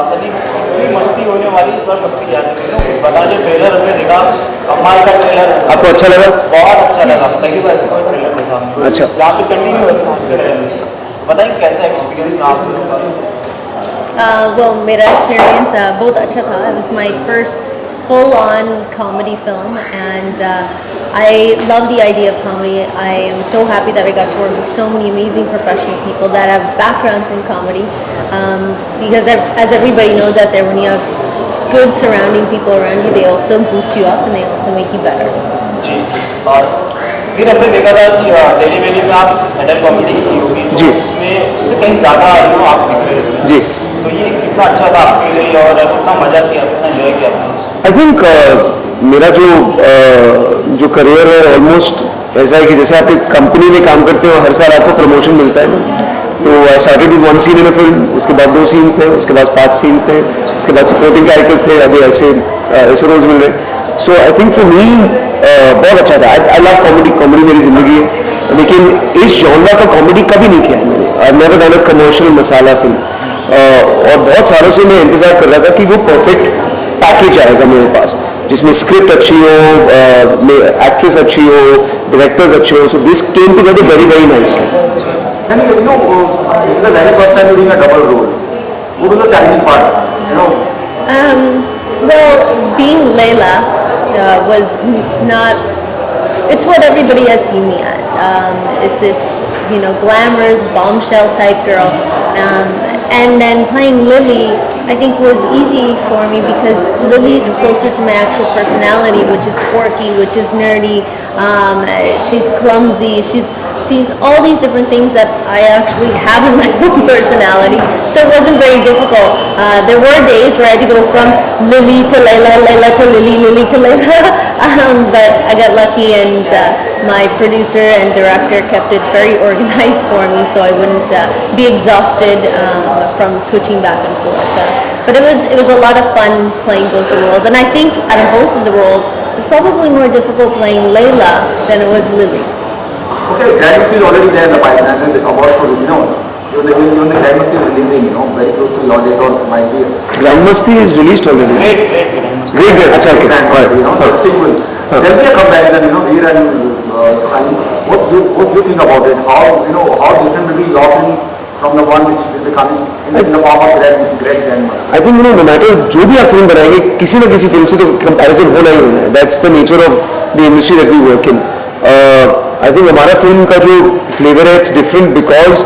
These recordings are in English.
सनी पूरी मस्ती होने वाली, इस बार मस्ती ज़्यादा है। बता जो ट्रेलर हमने देखा, कमाल का ट्रेलर। आपको अच्छा लगा? बहुत अच्छा लगा, पहली बार ऐसा कोई ट्रेलर देखा। अच्छा, जहाँ पे कंटिन्यू हंसते रहे। बताइए कैसा एक्सपीरियंस था आप लोगों का? Well, मेरा experience बहुत अच्छा था. It was my first full-on comedy film, and I love the idea of comedy. I am so happy that I got to work with so many amazing professional people that have backgrounds in comedy. Because as everybody knows out there, when you have good surrounding people around you, they also boost you up and they also make you better. जी, और फिर हमने देखा था कि daily वेली में आप adult comedy की होगी, तो जी। उसमें उससे कहीं ज़्यादा आप दिख रहे हैं। जी। तो ये कितना अच्छा था आपके लिए और कितना मजा किया, कितना एंजॉय किया आपने? आई थिंक मेरा जो करियर है ऑलमोस्ट ऐसा है कि जैसे आप एक कंपनी में काम करते हो, हर साल आपको प्रमोशन मिलता है ना। तो I started with 1 seen in a film, उसके बाद 2 सीन्स थे, उसके बाद 5 सीन्स थे, उसके बाद सपोर्टिंग कैरेक्टर्स थे, अभी ऐसे रोल्स मिल रहे। सो आई थिंक फॉर मी बहुत अच्छा था। आई लव कॉमेडी, कॉमेडी मेरी ज़िंदगी है, लेकिन इस जॉनरा का कॉमेडी कभी नहीं किया है मैंने। I never done a commercial masala film. और बहुत सालों से मैं इंतज़ार कर रहा था कि वो परफेक्ट पैकेज आएगा मेरे पास, जिसमें स्क्रिप्ट अच्छी हो, एक्ट्रेस अच्छी हो, डायरेक्टर्स अच्छे हो। So this came together very very nicely. And this is the very first time doing a double role. What was the challenging part? Well, being Layla was not. It's what everybody has seen me as. It's this, glamorous bombshell type girl, and then playing Lily, I think was easy for me because Lily is closer to my actual personality, which is quirky, which is nerdy. She's clumsy. She's all these different things that I actually have in my own personality. So it wasn't very difficult. There were days where I had to go from Lily to Layla, Layla to Lily, Lily to Layla. But I got lucky, and my producer and director kept it very organized for me, so I wouldn't be exhausted from switching back and forth. But it was a lot of fun playing both the roles, and I think out of both of the roles, it was probably more difficult playing Layla than it was Lily. Okay, Grandmasti is already there in the pipeline, and the award for even the Grandmasti is releasing, very close to your date or might be. Grandmasti is released already. Great. अच्छा, okay. So sequel. There'll be a comparison, Veer and Sunny. What do you think about it? How different will be your film from the one which is coming in the form of Great Grandmasti? I think no matter जो भी आप film बनाएंगे, किसी न किसी film से तो comparison होना ही होना है. That's the nature of the industry that we work in. I think हमारा फिल्म का जो फ्लेवर है, it's different because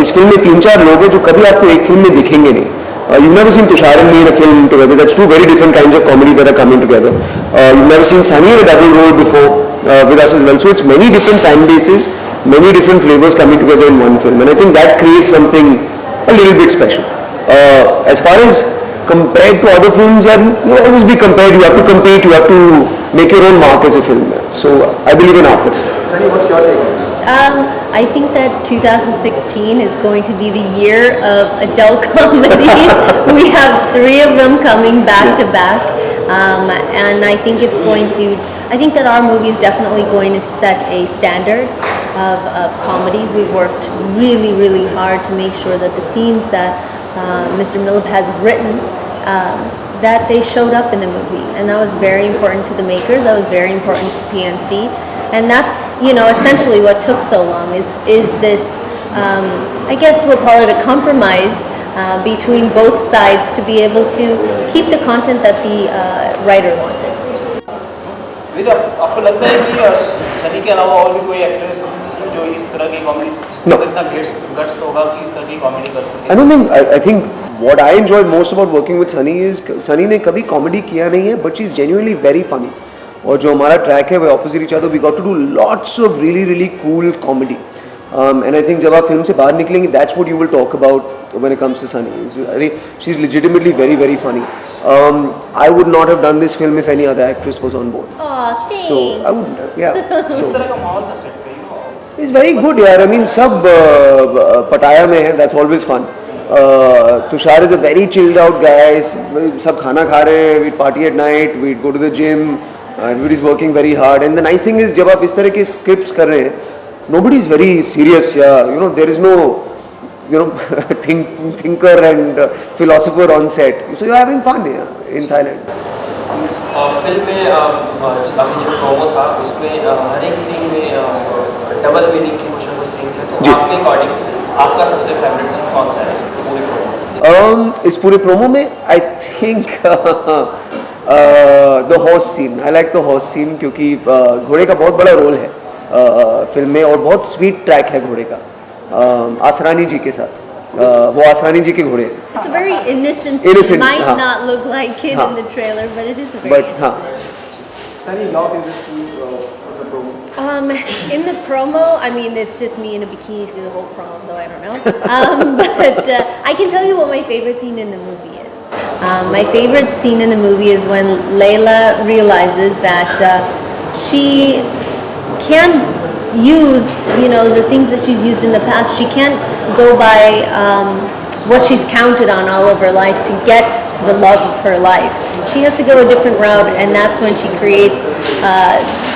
इस फिल्म में 3-4 लोग हैं जो कभी आपको एक फिल्म में दिखेंगे नहीं. You've never seen Tushar and me in a film together. That's 2 very different kinds of comedy that are coming together. You've never seen Sunny in a double role before with us as well. So it's many different fan bases, many different flavors coming together in one film, and I think that creates something a little bit special. As far as compared to other films, you always be compared. You have to compete. You have to make your own mark as a filmmaker. So I believe in our film. Sunny, what's your take? I think that 2016 is going to be the year of adult comedies. We have 3 of them coming back to back, and I think I think that our movie is definitely going to set a standard of comedy. We've worked really, really hard to make sure that the scenes that Mr. Millip has written, that they showed up in the movie, and that was very important to the makers. That was very important to PNC. And that's, essentially what took so long is this, I guess we'll call it a compromise between both sides to be able to keep the content that the writer wanted. वीर, आपको लगता है कि सनी के अलावा और भी कोई actress जो इस तरह की कॉमेडी इतना गट्स होगा कि इस तरह की कॉमेडी कर सके? I don't think. I think what I enjoy most about working with Sunny is Sunny ने कभी कॉमेडी किया नहीं है, but she's genuinely very funny. और जो हमारा ट्रैक है वो opposite each other, we got to do lots of really really cool comedy, and I think जब आप फिल्म से बाहर निकलेंगे, that's what you will talk about when it comes to Sunny. अरे she is legitimately very very funny. I would not have done this film if any other actress was on board. So I would, yeah, इस तरह का माहौल था set पे, it's very good यार. I mean सब Pattaya में है, that's always fun. Tushar is a very chilled out guy. सब खाना खा रहे हैं, we party at night, we go to the gym, everybody is working very hard, and the nice thing is जब आप इस तरह के स्क्रिप्ट्स कर रहे हैं, nobody is very serious, there is no thinker and philosopher on set. So you're having fun here in Thailand. Film में अभी जो प्रोमो था उसमें हर एक सीन में डबल मीनिंग के कुछ सीन्स हैं, तो आपके अकॉर्डिंग आपका सबसे फेवरेट सीन कौन सा है इस पूरे प्रोमो में? इस पूरे प्रोमो में I think the horse scene. I like the horse scene क्योंकि घोड़े का बहुत बड़ा रोल है फिल्म में और बहुत स्वीट ट्रैक है घोड़े का आसरानी जी के साथ. वो आसरानी जी के घोड़े. It's a very innocent scene. Might not look like it in the trailer, but it is a very innocent scene. Sunny, your favorite scene of the promo? In the promo, I mean, it's just me in a bikini through the whole promo, so I don't know. But I can tell you what my favorite scene in the movie is. My favorite scene in the movie is when Layla realizes that she can use, the things that she's used in the past. She can't go by what she's counted on all of her life to get the love of her life. She has to go a different route, and that's when she creates,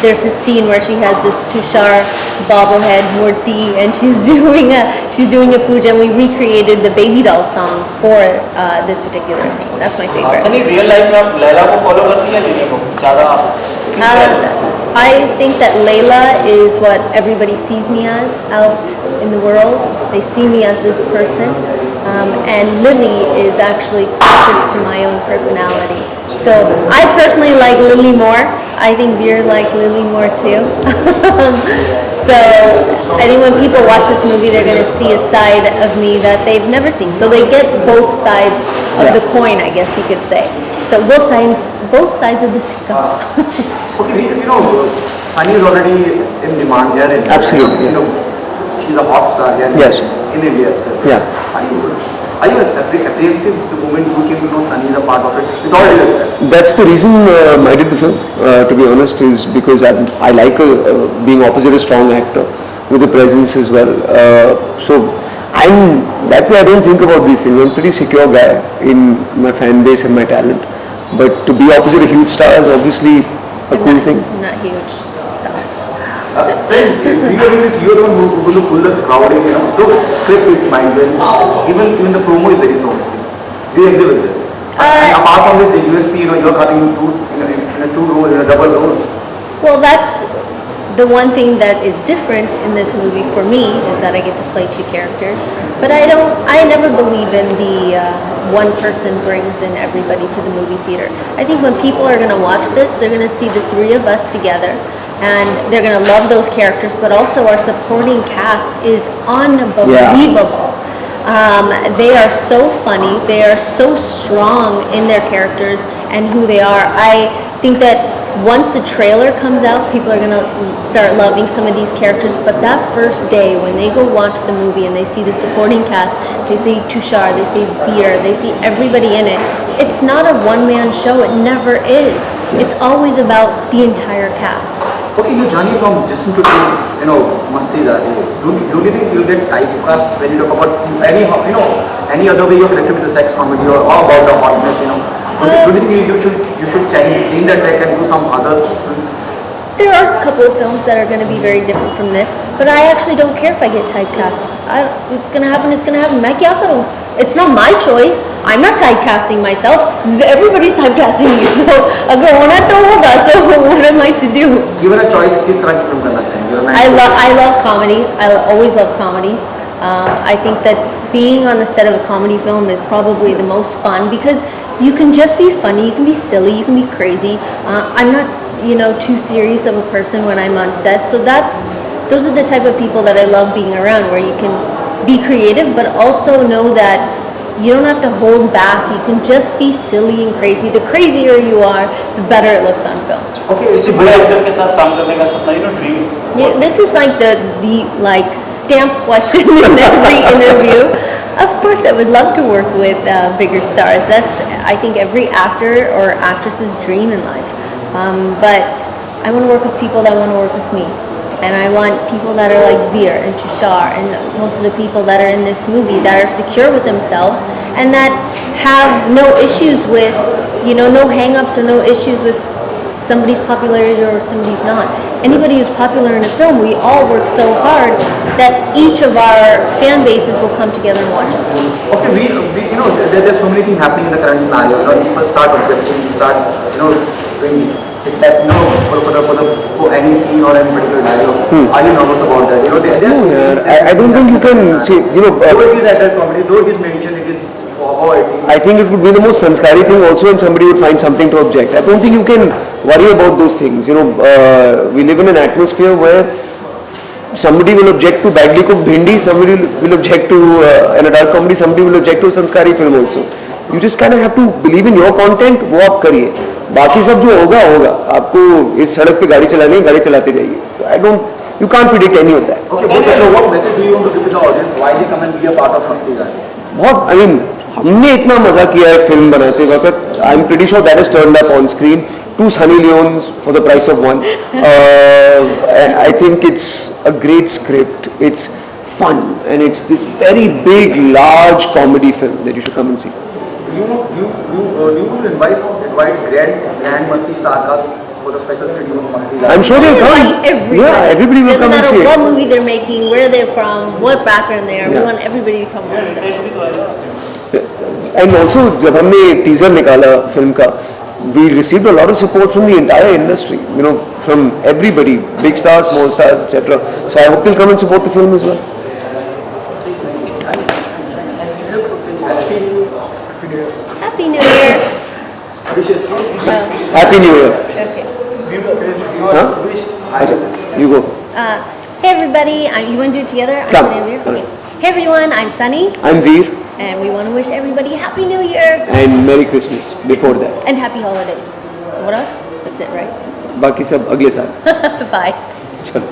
there's this scene where she has this Tushar bobblehead Murti, and she's doing a puja, and we recreated the baby doll song for this particular scene. That's my favorite. Sunny real life में आप लैला को follow करती हैं lily को ज़्यादा? I think that Layla is what everybody sees me as out in the world. They see me as this person. And Lily is actually closest to my own personality. So I personally like Lily more. I think Veer liked Lily more too. So I think when people watch this movie, they're going to see a side of me that they've never seen. So they get both sides of the coin, I guess you could say. So both sides of the sikka. Okay, Sunny is already in demand here. Absolutely. She's a hot star here. Yes. In India itself. Yeah. Are you apprehensive the moment you came to know Sunny is a part of it? With all due respect. That's the reason I did the film, to be honest, is because I like being opposite a strong actor with a presence as well. So that way I don't think about these things. I'm a pretty secure guy in my fan base and my talent. But to be opposite a huge star is obviously a cool thing. Not huge star. You're the one who's going to pull the crowd in, the script is mind blowing. Even the promo is very promising. Do you agree with this? And apart from this, the USP, you're cutting in a two role, in a double role. Well, that's the one thing that is different in this movie for me is that I get to play two characters. But I never believe in the one person brings in everybody to the movie theater. I think when people are going to watch this, they're going to see the three of us together. And they're going to love those characters, but also our supporting cast is unbelievable. They are so funny. They are so strong in their characters and who they are. I think that once the trailer comes out, people are going to start loving some of these characters. But that first day, when they go watch the movie and they see the supporting cast, they see Tushar, they see Veer, they see everybody in it. It's not a one-man show. It never is. It's always about the entire cast. Okay, your journey from Justin to Mastizaade, don't you think you'll get typecast when you talk about any other way you're connected with the sex comedy or about the hotness, don't you think you should change that track and do some other films? There are a couple of films that are going to be very different from this, but I actually don't care if I get typecast. It's going to happen, it's going to happen. Main kya karu? It's not my choice. I'm not typecasting myself. Everybody's typecasting me. So, agar hona to hoga. So, what am I to do? Given a choice, किस तरह की film करना चाहेंगे? I love comedies. I always love comedies. I think that being on the set of a comedy film is probably the most fun because you can just be funny, you can be silly, you can be crazy. I'm not, too serious of a person when I'm on set. So those are the type of people that I love being around, where you can be creative, but also know that you don't have to hold back. You can just be silly and crazy. The crazier you are, the better it looks on film. Okay, किसी बड़े actor के साथ काम करने का सपना dream. Yeah, this is like the stamp question in every interview. Of course, I would love to work with bigger stars. That's, I think, every actor or actress's dream in life. But I want to work with people that want to work with me. And I want people that are like Veer and Tushar and most of the people that are in this movie that are secure with themselves and that have no issues with, no hang-ups or no issues with somebody's popularity or somebody's not. Anybody who's popular in a film, we all work so hard that each of our fan bases will come together and watch it. Okay, we there's so many things happening in the current scenario. People start objecting, start, doing that, for any scene or any particular dialogue. Are you nervous about that? No, I don't think you can say, though it is adult comedy, though it is mentioned, it is for it is. I think it would be the most sanskari thing also, and somebody would find something to object. I don't think you can worry about those things. We live in an atmosphere where somebody will object to badly cooked bhindi, somebody will object to an adult comedy, somebody will object to a sanskari film also. You just kind of have to believe in your content, वो आप करिए. बाकी सब जो होगा होगा. आपको इस सड़क पे गाड़ी चलानी है, गाड़ी चलाते जाइए. You can't predict any of that. Okay, so what message do you want to give to the audience? Why they come and be a part of Mastizaade? बहुत, हमने इतना मजा किया है फिल्म बनाते वक्त. I'm pretty sure that has turned up on screen. 2 Sunny Leones for the price of 1. I think it's a great script. It's fun, and it's this very big, large comedy film that you should come and see. You will invite grand Masti star cast for the special screening of Mastizaade. I'm sure they'll come. Everybody. Yeah, everybody will come and see Doesn't matter what it. movie they're making, where they're from, what background they are. We Yeah. want everybody to come watch them. And also, जब हमने teaser निकाला film का, we received a lot of support from the entire industry. From everybody, big stars, small stars, etc. So I hope they'll come and support the film as well. Happy New Year. Happy New Year. Okay. Huh? Acha, you go. Hey everybody, you want to do it together? I'm Come. Sunny. Okay. Hey everyone, I'm Sunny, I'm Veer, and we want to wish everybody Happy New Year and Merry Christmas before that. and Happy Holidays. What else? That's it, right? बाकी सब अगले साल. Bye. चलो.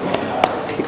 ठीक.